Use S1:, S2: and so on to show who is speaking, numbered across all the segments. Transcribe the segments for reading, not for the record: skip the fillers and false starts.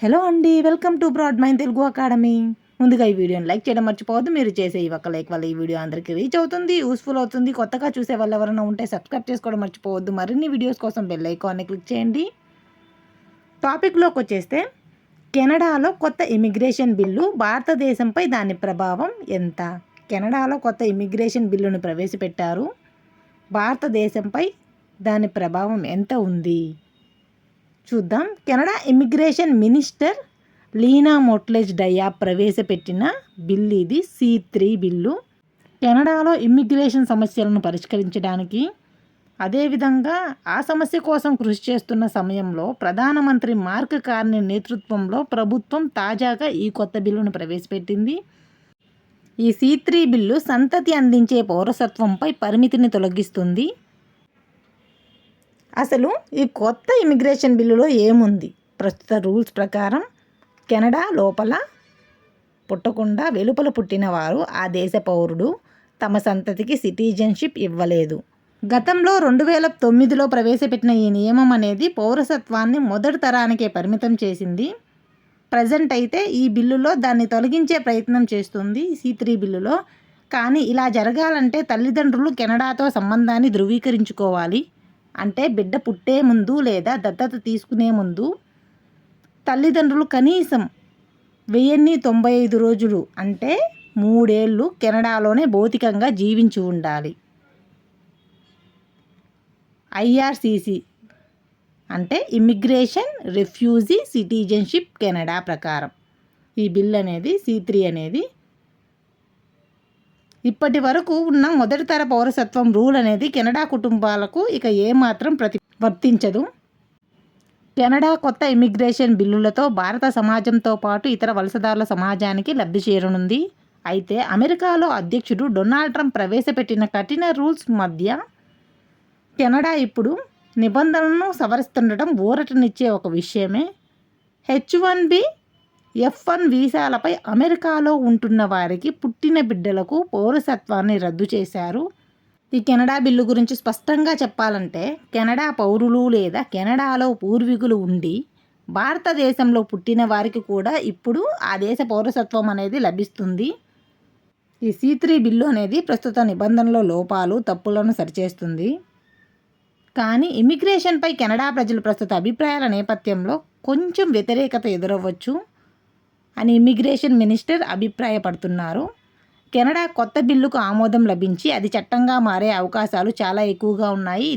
S1: Hello అండి, welcome to Broad Mind Telugu academy. ముందుగా ఈ వీడియోని లైక్ చేయడం మర్చిపోవద్దు. మీరు చేసే ఈ ఒక్క లైక్ వల్ల ఈ వీడియో అందరికీ రీచ్ అవుతుంది, యూస్ఫుల్ అవుతుంది. కొత్తగా చూసే వాళ్ళు ఎవరైనా ఉంటే సబ్స్క్రైబ్ చేసుకోవడం మర్చిపోవద్దు. మరిన్ని వీడియోస్ కోసం బెల్ ఐకాన్ని క్లిక్ చేయండి. టాపిక్లోకి వచ్చేస్తే, కెనడాలో కొత్త ఇమిగ్రేషన్ బిల్లు భారతదేశంపై దాని ప్రభావం ఎంత? కెనడాలో కొత్త ఇమిగ్రేషన్ బిల్లును ప్రవేశపెట్టారు. భారతదేశంపై దాని ప్రభావం ఎంత ఉంది చూద్దాం. కెనడా ఇమిగ్రేషన్ మినిస్టర్ లీనా మోట్లేజ్ డయాబ్ ప్రవేశపెట్టిన బిల్లు ఇది C3 బిల్లు. కెనడాలో ఇమ్మిగ్రేషన్ సమస్యలను పరిష్కరించడానికి, అదేవిధంగా ఆ సమస్య కోసం కృషి చేస్తున్న సమయంలో ప్రధానమంత్రి మార్క్ కార్నీ నేతృత్వంలో ప్రభుత్వం తాజాగా ఈ కొత్త బిల్లును ప్రవేశపెట్టింది. ఈ C3 బిల్లు సంతతి అందించే పౌరసత్వంపై పరిమితిని తొలగిస్తుంది. అసలు ఈ కొత్త ఇమిగ్రేషన్ బిల్లులో ఏముంది? ప్రస్తుత రూల్స్ ప్రకారం కెనడా లోపల పుట్టకుండా వెలుపల పుట్టిన వారు ఆ దేశ పౌరుడు తమ సంతతికి సిటిజన్షిప్ ఇవ్వలేదు. గతంలో 2009లో ప్రవేశపెట్టిన ఈ నియమం అనేది పౌరసత్వాన్ని మొదటి తరానికే పరిమితం చేసింది. ప్రజెంట్ అయితే ఈ బిల్లులో దాన్ని తొలగించే ప్రయత్నం చేస్తుంది C3 బిల్లులో. కానీ ఇలా జరగాలంటే తల్లిదండ్రులు కెనడాతో సంబంధాన్ని ధృవీకరించుకోవాలి. అంటే బిడ్డ పుట్టే ముందు లేదా దత్తత తీసుకునే ముందు తల్లిదండ్రులు కనీసం 1095 రోజులు అంటే 3 ఏళ్ళు కెనడాలోనే భౌతికంగా జీవించి ఉండాలి. IRCC అంటే ఇమ్మిగ్రేషన్ రెఫ్యూజీ సిటిజన్షిప్ కెనడా ప్రకారం ఈ బిల్ అనేది C3 అనేది ఇప్పటి వరకు ఉన్న మొదటి తర పౌరసత్వం రూల్ అనేది కెనడా కుటుంబాలకు ఇక ఏమాత్రం వర్తించదు. కెనడా కొత్త ఇమిగ్రేషన్ బిల్లులతో భారత సమాజంతో పాటు ఇతర వలసదారుల సమాజానికి లబ్ధి చేరనుంది. అయితే అమెరికాలో అధ్యక్షుడు డొనాల్డ్ ట్రంప్ ప్రవేశపెట్టిన కఠిన రూల్స్ మధ్య కెనడా ఇప్పుడు నిబంధనలను సవరిస్తుండటం ఊరటనిచ్చే ఒక విషయమే. H1B, F1 వీసాలపై అమెరికాలో ఉంటున్న వారికి పుట్టిన బిడ్డలకు పౌరసత్వాన్ని రద్దు చేశారు. ఈ కెనడా బిల్లు గురించి స్పష్టంగా చెప్పాలంటే, కెనడా పౌరులు లేదా కెనడాలో పూర్వీకులు ఉండి భారతదేశంలో పుట్టిన వారికి కూడా ఇప్పుడు ఆ దేశ పౌరసత్వం అనేది లభిస్తుంది. ఈ C3 బిల్లు అనేది ప్రస్తుత నిబంధనల లోపాలు, తప్పులను సరిచేస్తుంది. కానీ ఇమిగ్రేషన్పై కెనడా ప్రజలు ప్రస్తుత అభిప్రాయాల నేపథ్యంలో కొంచెం వ్యతిరేకత ఎదురవ్వచ్చు అని ఇమిగ్రేషన్ మినిస్టర్ అభిప్రాయపడుతున్నారు. కెనడా కొత్త బిల్లుకు ఆమోదం లభించి అది చట్టంగా మారే అవకాశాలు చాలా ఎక్కువగా ఉన్నాయి.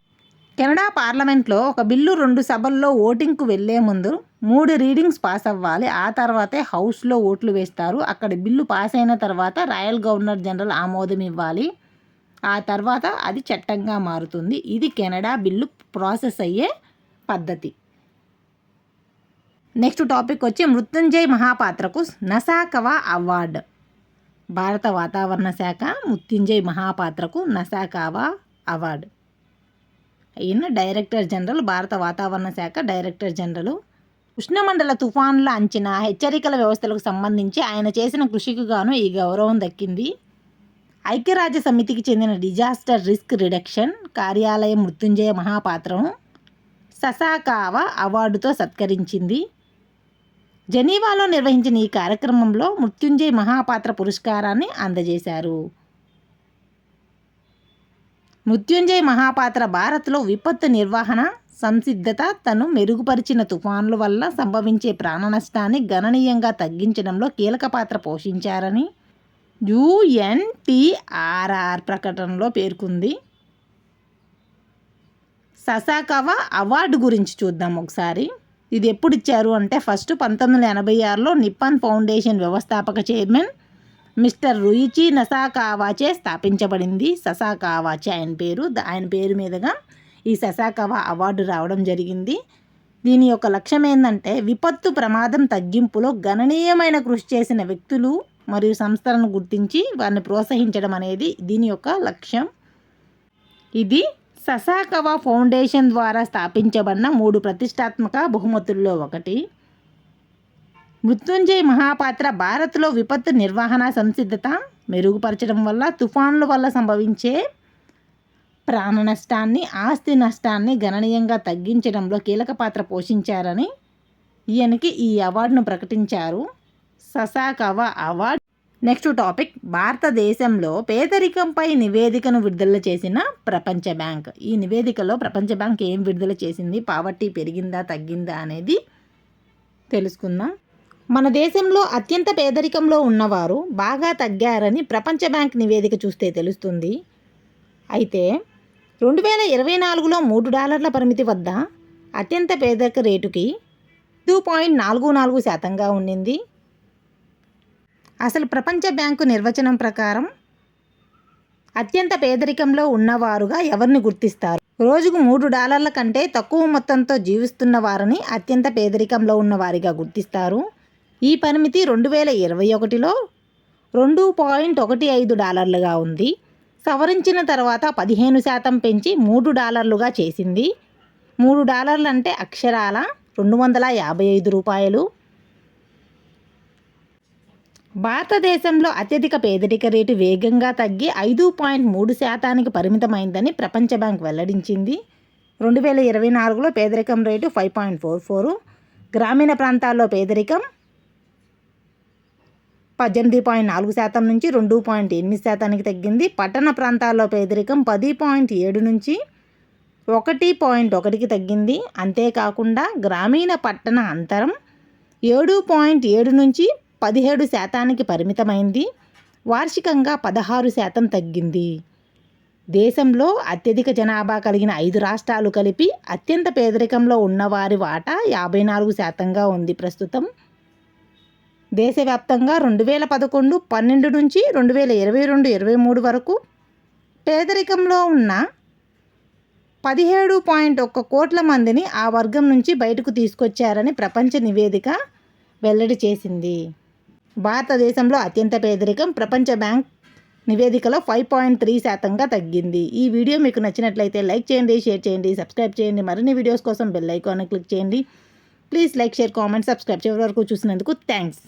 S1: కెనడా పార్లమెంట్లో ఒక బిల్లు 2 సభల్లో ఓటింగ్కు వెళ్లే ముందు 3 రీడింగ్స్ పాస్ అవ్వాలి. ఆ తర్వాతే హౌస్లో ఓట్లు వేస్తారు. అక్కడ బిల్లు పాస్ అయిన తర్వాత రాయల్ గవర్నర్ జనరల్ ఆమోదం ఇవ్వాలి. ఆ తర్వాత అది చట్టంగా మారుతుంది. ఇది కెనడా బిల్లు ప్రాసెస్ అయ్యే పద్ధతి. నెక్స్ట్ టాపిక్ వచ్చి మృత్యుంజయ్ మహాపాత్రకు నసాకవా అవార్డు. భారత వాతావరణ శాఖ మృత్యుంజయ్ మహాపాత్రకు నసాకవా అవార్డు. ఈయన డైరెక్టర్ జనరల్, భారత వాతావరణ శాఖ డైరెక్టర్ జనరల్. ఉష్ణమండల తుఫానుల అంచనా, హెచ్చరికల వ్యవస్థలకు సంబంధించి ఆయన చేసిన కృషికి గాను ఈ గౌరవం దక్కింది. ఐక్యరాజ్య సమితికి చెందిన డిజాస్టర్ రిస్క్ రిడక్షన్ కార్యాలయం మృత్యుంజయ మహాపాత్రను ససాకావా అవార్డుతో సత్కరించింది. జెనీవాలో నిర్వహించిన ఈ కార్యక్రమంలో మృత్యుంజయ్ మహాపాత్ర పురస్కారాన్ని అందజేశారు. మృత్యుంజయ్ మహాపాత్ర భారత్లో విపత్తు నిర్వహణ సంసిద్ధత తను మెరుగుపరిచిన తుఫానుల వల్ల సంభవించే ప్రాణ నష్టాన్ని గణనీయంగా తగ్గించడంలో కీలక పాత్ర పోషించారని UNTRR ప్రకటనలో పేర్కొంది. ససాకవా అవార్డు గురించి చూద్దాం ఒకసారి. ఇది ఎప్పుడు ఇచ్చారు అంటే, ఫస్ట్ 1986లో నిప్పాన్ ఫౌండేషన్ వ్యవస్థాపక చైర్మన్ మిస్టర్ రుయిచి నసాకావాచే స్థాపించబడింది. ససాకావాచే ఆయన పేరు మీదుగా ఈ ససాకవా అవార్డు రావడం జరిగింది. దీని యొక్క లక్ష్యం ఏంటంటే, విపత్తు ప్రమాదం తగ్గింపులో గణనీయమైన కృషి చేసిన వ్యక్తులు మరియు సంస్థలను గుర్తించి వారిని ప్రోత్సహించడం అనేది దీని యొక్క లక్ష్యం. ఇది ససాకవా ఫౌండేషన్ ద్వారా స్థాపించబడిన 3 ప్రతిష్టాత్మక బహుమతుల్లో ఒకటి. మృత్యుంజయ్ మహాపాత్ర భారత్లో విపత్తు నిర్వహణ సంసిద్ధత మెరుగుపరచడం వల్ల తుఫాన్ల వల్ల సంభవించే ప్రాణ నష్టాన్ని, ఆస్తి నష్టాన్ని గణనీయంగా తగ్గించడంలో కీలక పాత్ర పోషించారని ఈయనకి ఈ అవార్డును ప్రకటించారు, ససాకవా అవార్డ్. నెక్స్ట్ టాపిక్, భారతదేశంలో పేదరికంపై నివేదికను విడుదల చేసిన ప్రపంచ బ్యాంక్. ఈ నివేదికలో ప్రపంచ బ్యాంక్ ఏం విడుదల చేసింది, పావర్టీ పెరిగిందా తగ్గిందా అనేది తెలుసుకుందాం. మన దేశంలో అత్యంత పేదరికంలో ఉన్నవారు బాగా తగ్గారని ప్రపంచ బ్యాంక్ నివేదిక చూస్తే తెలుస్తుంది. అయితే 2024లో $3 పరిమితి వద్ద అత్యంత పేదరిక రేటుకి 2.44% ఉండింది. అసలు ప్రపంచ బ్యాంకు నిర్వచనం ప్రకారం అత్యంత పేదరికంలో ఉన్నవారుగా ఎవరిని గుర్తిస్తారు? రోజుకు $3 కంటే తక్కువ మొత్తంతో జీవిస్తున్న వారిని అత్యంత పేదరికంలో ఉన్నవారిగా గుర్తిస్తారు. ఈ పరిమితి 2021లో $2.15గా ఉంది. సవరించిన తర్వాత 15% పెంచి $3గా చేసింది. $3 అంటే అక్షరాల $255. భారతదేశంలో అత్యధిక పేదరిక రేటు వేగంగా తగ్గి 5.3% పరిమితమైందని ప్రపంచ బ్యాంక్ వెల్లడించింది. 2024లో పేదరికం రేటు 5.44. గ్రామీణ ప్రాంతాల్లో పేదరికం 18.4% నుంచి 2.8%కి తగ్గింది. పట్టణ ప్రాంతాల్లో పేదరికం 10.7 నుంచి 1.1కి తగ్గింది. అంతేకాకుండా గ్రామీణ పట్టణ అంతరం 7.7 నుంచి 17%కి పరిమితమైంది. వార్షికంగా 16% తగ్గింది. దేశంలో అత్యధిక జనాభా కలిగిన 5 రాష్ట్రాలు కలిపి అత్యంత పేదరికంలో ఉన్నవారి వాటా 54%గా ఉంది ప్రస్తుతం. దేశవ్యాప్తంగా 2011-12 నుంచి 2022-23 వరకు పేదరికంలో ఉన్న 17.1 కోట్ల మందిని ఆ వర్గం నుంచి బయటకు తీసుకొచ్చారని ప్రపంచ నివేదిక వెల్లడి చేసింది. భారతదేశంలో అత్యంత పేదరికం ప్రపంచ బ్యాంక్ నివేదికలో 5.3%గా తగ్గింది. ఈ వీడియో మీకు నచ్చినట్లయితే లైక్ చేయండి, షేర్ చేయండి, సబ్స్క్రైబ్ చేయండి. మరిన్ని వీడియోస్ కోసం బెల్ ఐకాన్ని క్లిక్ చేయండి. Please like, share, comment, subscribe. చివరి వరకు చూసినందుకు థ్యాంక్స్.